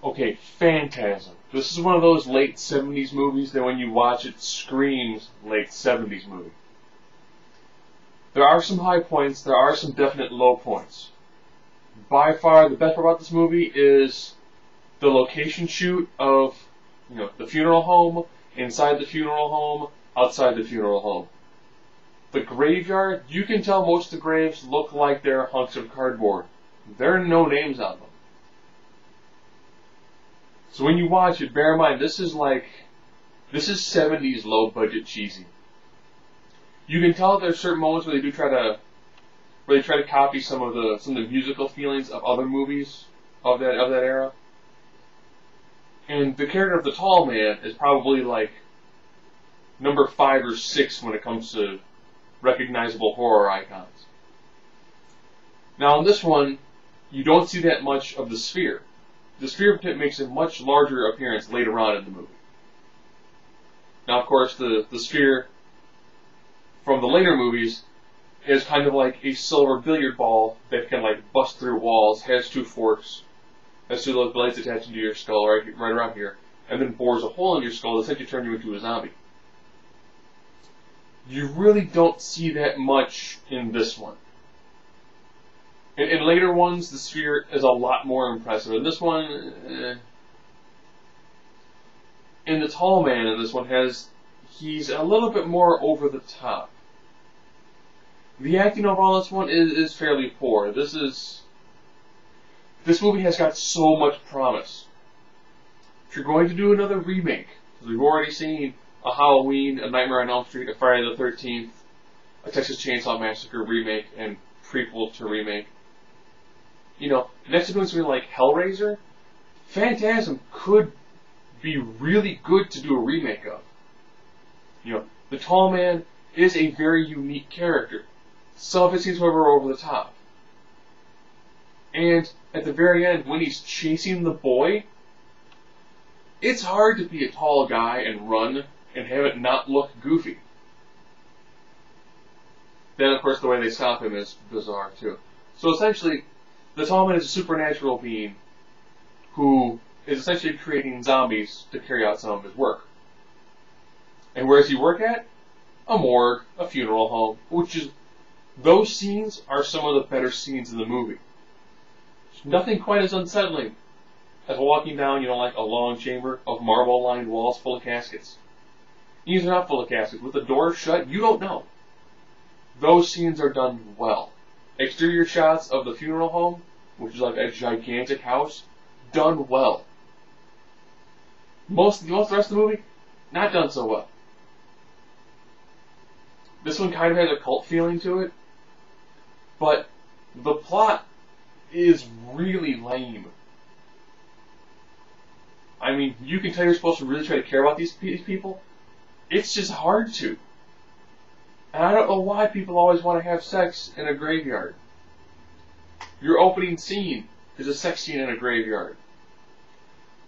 Okay, Phantasm. This is one of those late 70s movies that when you watch it screams late 70s movie. There are some high points, there are some definite low points. By far, the best part about this movie is the location shoot of, the funeral home, inside the funeral home, outside the funeral home. The graveyard, you can tell most of the graves look like they're hunks of cardboard. There are no names on them. So when you watch it, bear in mind, this is 70s low budget cheesy. You can tell there's certain moments where they try to copy some of the musical feelings of other movies of that era. And the character of the tall man is probably like number 5 or 6 when it comes to recognizable horror icons. Now in this one, you don't see that much of the sphere. The sphere makes a much larger appearance later on in the movie. Now, of course, the sphere from the later movies is kind of like a silver billiard ball that can bust through walls, has 2 forks, has 2 little blades attached into your skull right around here, and then bores a hole in your skull that essentially turns you into a zombie. You really don't see that much in this one. In later ones, the sphere is a lot more impressive. In this one, And the tall man in this one he's a little bit more over the top. The acting overall in this one is fairly poor. This movie has got so much promise. If you're going to do another remake, because we've already seen a Halloween, a Nightmare on Elm Street, a Friday the 13th, a Texas Chainsaw Massacre remake, and prequel to remake. Next to doing something like Hellraiser, Phantasm could be really good to do a remake of. The tall man is a very unique character. Some of it seems over the top. And at the very end, when he's chasing the boy, it's hard to be a tall guy and run and have it not look goofy. Then, of course, the way they stop him is bizarre, too. So essentially, the tall man is a supernatural being who is essentially creating zombies to carry out some of his work. And where does he work at? A morgue, a funeral home, those scenes are some of the better scenes in the movie. There's nothing quite as unsettling as walking down, a long chamber of marble-lined walls full of caskets. These are not full of caskets. With the doors shut, you don't know. Those scenes are done well. Exterior shots of the funeral home, which is like a gigantic house, done well. Most of the rest of the movie, not done so well. This one kind of has a cult feeling to it, but the plot is really lame. I mean, you can tell you're supposed to really try to care about these people. It's just hard to. And I don't know why people always want to have sex in a graveyard. Your opening scene is a sex scene in a graveyard.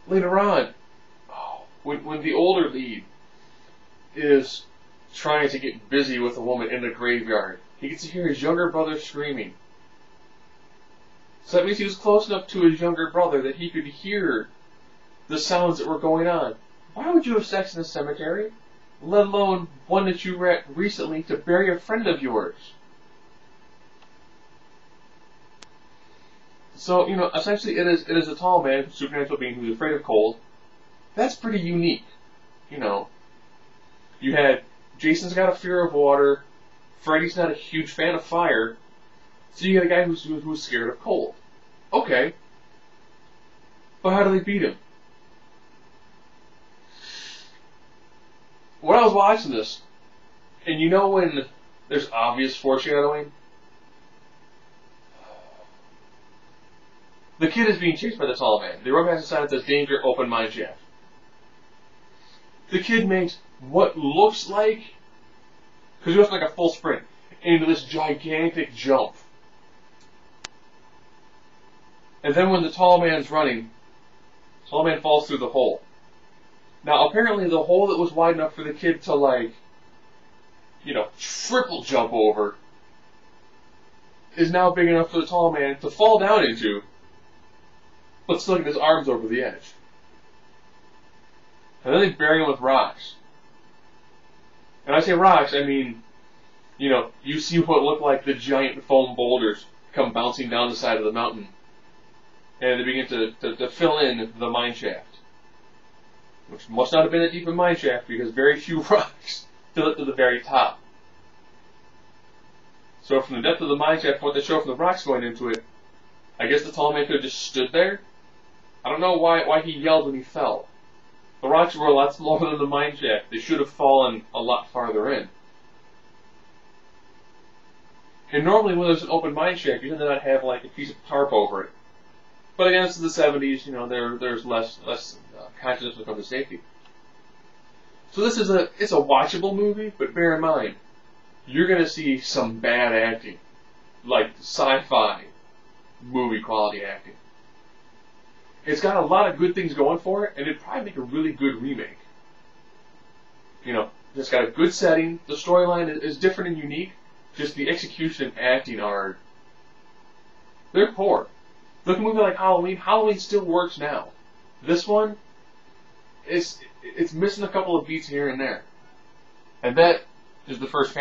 Later on, when the older lead is trying to get busy with a woman in the graveyard, he gets to hear his younger brother screaming. So that means he was close enough to his younger brother that he could hear the sounds that were going on. Why would you have sex in a cemetery? Let alone one that you were at recently to bury a friend of yours. So, essentially it is a tall man, a supernatural being who's afraid of cold. That's pretty unique. You had Jason's got a fear of water, Freddy's not a huge fan of fire, so you got a guy who's scared of cold. Okay. But how do they beat him? When I was watching this, and when there's obvious foreshadowing, the kid is being chased by the tall man. They run past the sign that says danger, open mine shaft. The kid makes what looks like, because he looks like a full sprint, into this gigantic jump. And then when the tall man's running, the tall man falls through the hole. Now, apparently the hole that was wide enough for the kid to, triple jump over is now big enough for the tall man to fall down into but still get his arms over the edge. And then they bury him with rocks. And I say rocks, I mean, you know, you see what look like the giant foam boulders come bouncing down the side of the mountain. And they begin to fill in the mine shaft. Which must not have been a deep mine shaft because very few rocks fill it to the very top. So from the depth of the mine shaft, what they show from the rocks going into it, I guess the tall man could have just stood there. I don't know why he yelled when he fell. The rocks were a lot smaller than the mine shaft. They should have fallen a lot farther in. And normally when there's an open mine shaft, you tend to not have like a piece of tarp over it. But again, this is the 70s, you know, there's less consciousness when it comes to safety. So this is it's a watchable movie, but bear in mind, you're going to see some bad acting. Like sci-fi movie quality acting. It's got a lot of good things going for it, and it'd probably make a really good remake. You know, it's got a good setting, the storyline is different and unique, just the execution and acting are, they're poor. Look at a movie like Halloween. Halloween still works now. This one, it's missing a couple of beats here and there. And that is the first